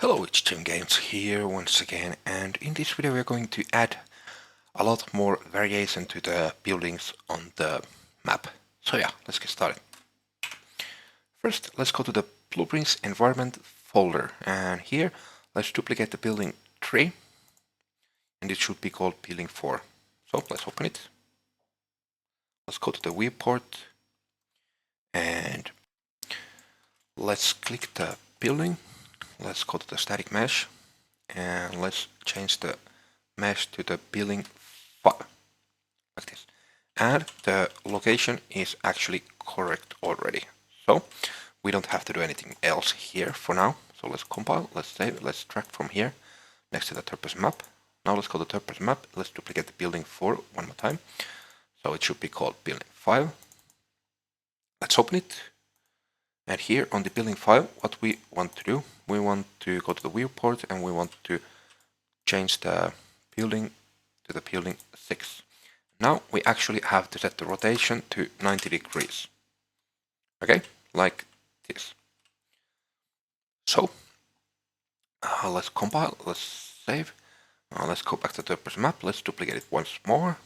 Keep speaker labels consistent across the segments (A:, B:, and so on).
A: Hello, it's Jim Games here once again, and in this video we're going to add a lot more variation to the buildings on the map. So yeah, let's get started. First, let's go to the Blueprints Environment folder, and here let's duplicate the building 3, and it should be called building 4. So let's open it. Let's go to the viewport, and let's click the building. Let's go to the static mesh, and let's change the mesh to the building 5, like this. And the location is actually correct already. So we don't have to do anything else here for now. So let's compile, let's save, let's drag from here next to the purpose map. Now let's go to the purpose map, let's duplicate the building 4 one more time. So it should be called building 5. Let's open it. And here on the building 5, what we want to do, we want to go to the viewport and we want to change the building to the building 6. Now we actually have to set the rotation to 90 degrees. Okay, like this. So let's compile, let's save. Let's go back to the purpose map, let's duplicate it once more.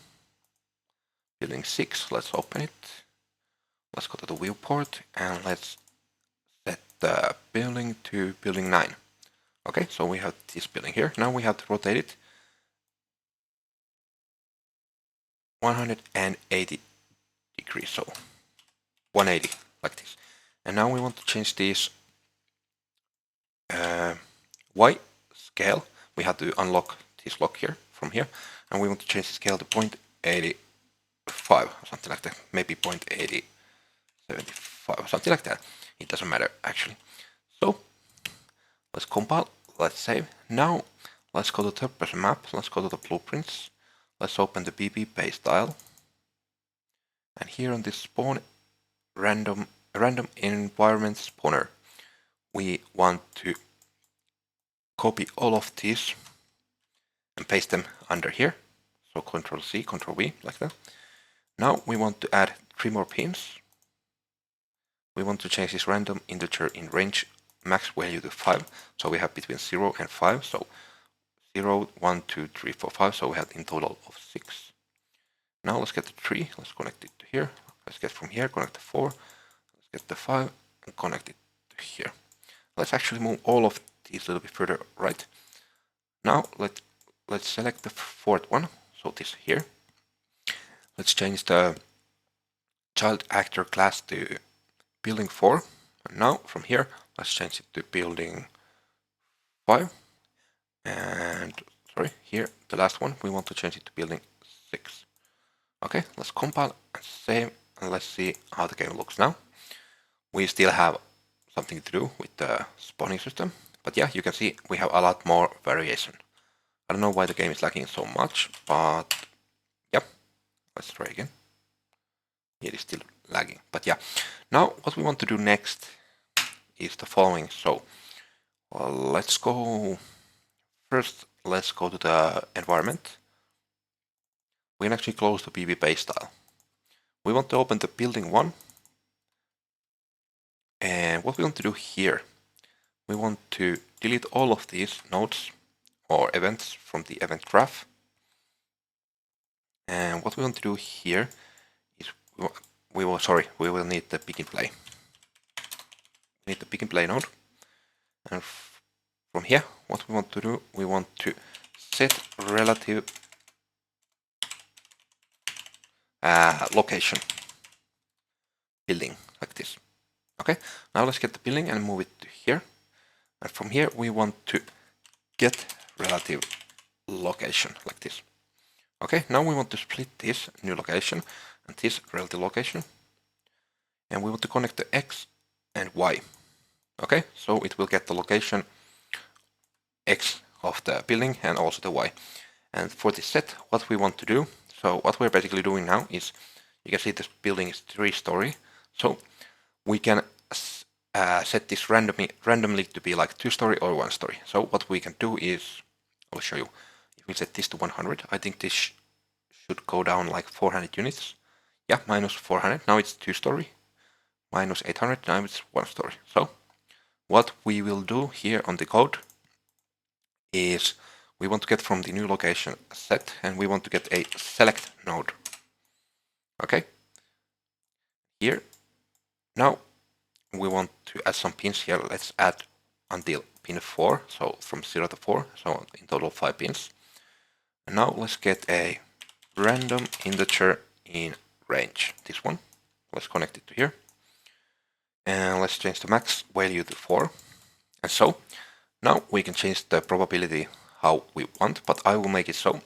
A: Building 6, let's open it. Let's go to the viewport and let's set the building to building 9. Okay, so we have this building here. Now we have to rotate it 180 degrees, so 180 like this. And now we want to change this Y scale. We have to unlock this lock here from here, and we want to change the scale to 0.85 or something like that, maybe 0.8075 or something like that. It doesn't matter actually. So let's compile, let's save. Now let's go to the purpose map, let's go to the blueprints, let's open the BB base tile, and here on this spawn random environment spawner, we want to copy all of these and paste them under here. So Ctrl C, Ctrl V, like that. Now we want to add 3 more pins. We want to change this random integer in range max value to 5. So we have between 0 and 5. So 0, 1, 2, 3, 4, 5. So we have in total of 6. Now let's get the 3. Let's connect it to here. Let's get from here, connect the 4. Let's get the 5 and connect it to here. Let's actually move all of these a little bit further right. Now let's select the 4th one. So this here. Let's change the child actor class to building 4. And now from here, let's change it to building 5. And sorry, here, the last one, we want to change it to building 6. Okay, let's compile and save, and let's see how the game looks now. We still have something to do with the spawning system, but yeah, you can see we have a lot more variation. I don't know why the game is lagging so much, but yeah, let's try again. It is still lagging, but yeah. Now what we want to do next is the following. So let's go first, let's go to the environment. We can actually close the BB base tile. We want to open the building 1. And what we want to do here, we want to delete all of these nodes or events from the event graph. And what we want to do here is we will need the pick and play. We need the pick and play node. And from here, what we want to do, we want to set relative location building like this. Okay, now let's get the building and move it to here. And from here, we want to get relative location like this. Okay, now we want to split this new location and this relative location. And we want to connect the X and Y. Okay, so it will get the location X of the building and also the Y. And for this set, what we want to do, so what we're basically doing now is, you can see this building is 3-story. So we can set this randomly to be like 2-story or 1-story. So what we can do is, I'll show you. If we set this to 100, I think this should go down like 400 units. Yeah, minus 400. Now it's 2-story. Minus 800. Now it's 1-story. So what we will do here on the code is we want to get from the new location set, and we want to get a select node. Okay. Here. Now we want to add some pins here. Let's add until pin 4, so from 0 to 4, so in total 5 pins. And now let's get a random integer in range. This one. Let's connect it to here. And let's change the max value to 4. And so now we can change the probability how we want, but I will make it so.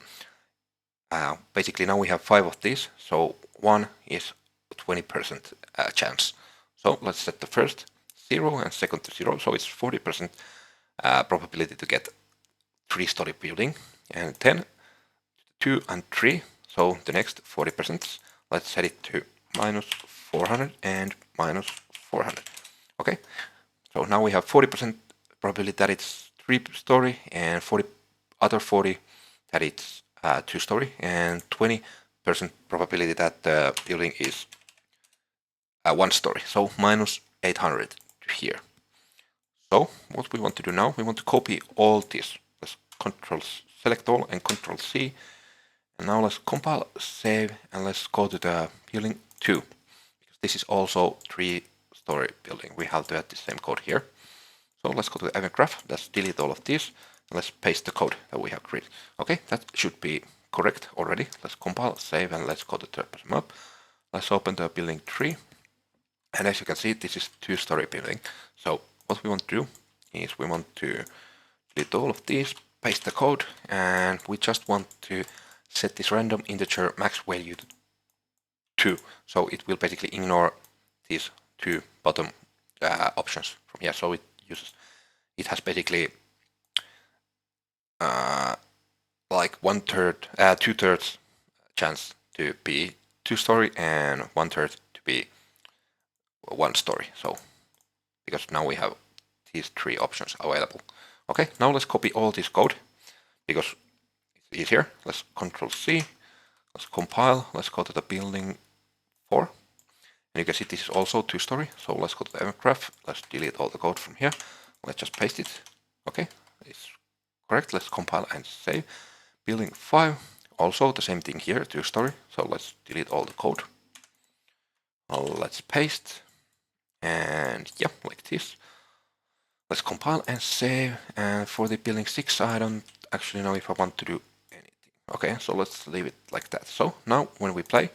A: Basically now we have 5 of these, so 1 is 20% chance. So let's set the first 0 and second to 0, so it's 40% probability to get 3-story building, and 10, 2 and 3, so the next 40%, let's set it to minus 400 and minus 400. Okay, so now we have 40% probability that it's 3-story, and 40 that it's 2-story, and 20% probability that the building is 1-story, so minus 800 here. So what we want to do now, we want to copy all this. Let's Control select all and Control C, and now let's compile, save, and let's go to the building 2, because this is also 3-story building. We have to add the same code here. So let's go to the event graph. Let's delete all of this. And let's paste the code that we have created. Okay, that should be correct already. Let's compile, save, and let's go to third-person map. Let's open the building 3. And as you can see, this is 2-story building. So what we want to do is we want to delete all of these, paste the code, and we just want to set this random integer max value to 2. So it will basically ignore these 2 bottom options from here. So it has basically like 2/3 chance to be 2-story and 1/3 to be 1-story. So because now we have these 3 options available. Okay, now let's copy all this code because it's easier. Let's Control C, let's compile, let's go to the building 4. And you can see this is also 2-story. So let's go to the event graph. Let's delete all the code from here. Let's just paste it. Okay, it's correct. Let's compile and save. Building 5, also the same thing here, 2-story. So let's delete all the code. Let's paste. And yeah, like this. Let's compile and save. And for the building 6, I don't actually know if I want to do anything. Okay, so let's leave it like that. So now when we play,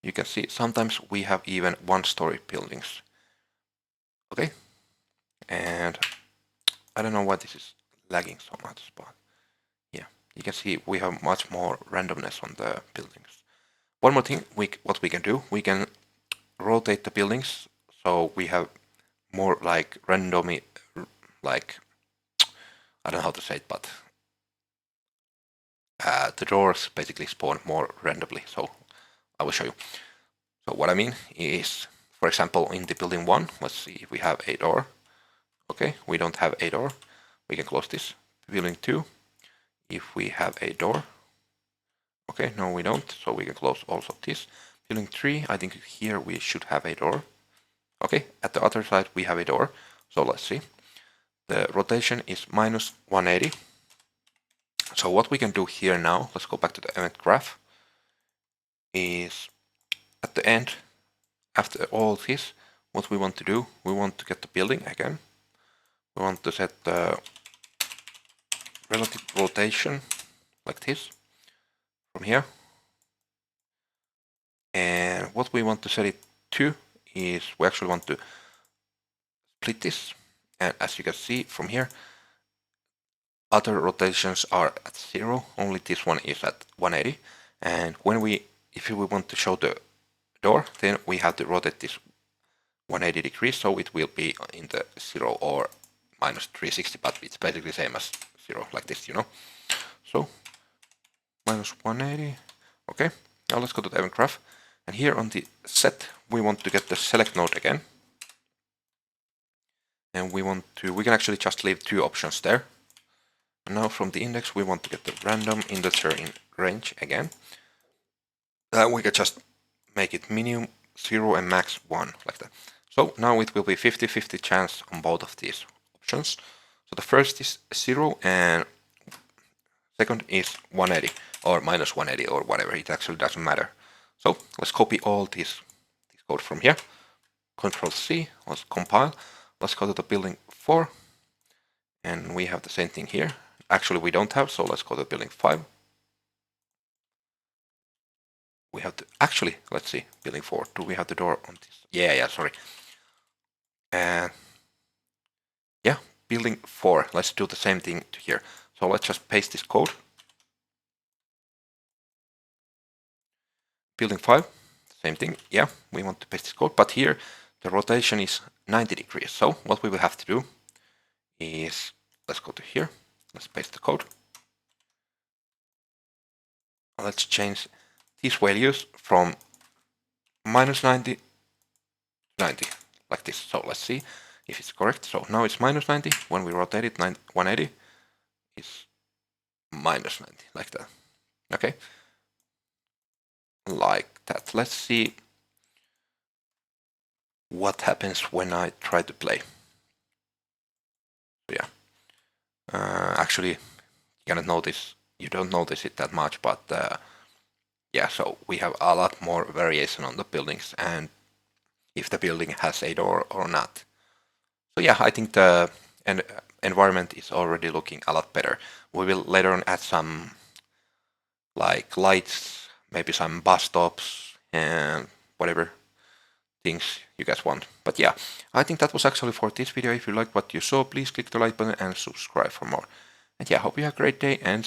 A: you can see sometimes we have even 1-story buildings. Okay, and I don't know why this is lagging so much, but yeah, you can see we have much more randomness on the buildings. One more thing, what we can do, we can rotate the buildings so we have more like randomly, like, I don't know how to say it, but the doors basically spawn more randomly. So I will show you. So what I mean is, for example, in the building 1, let's see if we have a door. Okay, we don't have a door. We can close this. Building 2, if we have a door. Okay, no we don't, so we can close also this. Building 3, I think here we should have a door. Okay, at the other side we have a door. So let's see. The rotation is minus 180. So what we can do here now, let's go back to the event graph, is at the end, after all this, what we want to do, we want to get the building again. We want to set the relative rotation like this from here. And what we want to set it to is we actually want to split this. And as you can see from here, other rotations are at 0, only this one is at 180. And if we want to show the door, then we have to rotate this 180 degrees, so it will be in the 0 or minus 360, but it's basically the same as 0, like this, you know. So minus 180. Okay, now let's go to the event graph, and here on the set we want to get the select node again, and we can actually just leave 2 options there. And now from the index we want to get the random integer in range again. We can just make it minimum 0 and max 1, like that. So now it will be 50-50 chance on both of these options. So the first is 0 and second is 180 or minus 180 or whatever. It actually doesn't matter. So let's copy all this code from here. Control C, let's compile. Let's go to the building 4 and we have the same thing here. Actually we don't have, so let's go to building 5. We have to, actually, let's see, building 4. Do we have the door on this? Yeah, sorry. And yeah, building 4. Let's do the same thing to here. So let's just paste this code. Building 5, same thing. Yeah, we want to paste this code, but here the rotation is 90 degrees. So what we will have to do is, let's go to here. Let's paste the code. Let's change these values from minus 90 to 90, like this. So let's see if it's correct. So now it's minus 90. When we rotate it, 180 is minus 90, like that. Okay. Like that. Let's see what happens when I try to play. So yeah. Actually, you cannot notice, you don't notice it that much, but yeah, so we have a lot more variation on the buildings and if the building has a door or not. So yeah, I think the environment is already looking a lot better. We will later on add some like lights, maybe some bus stops and whatever things you guys want. But yeah, I think that was actually for this video. If you liked what you saw, please click the like button and subscribe for more. And yeah, hope you have a great day and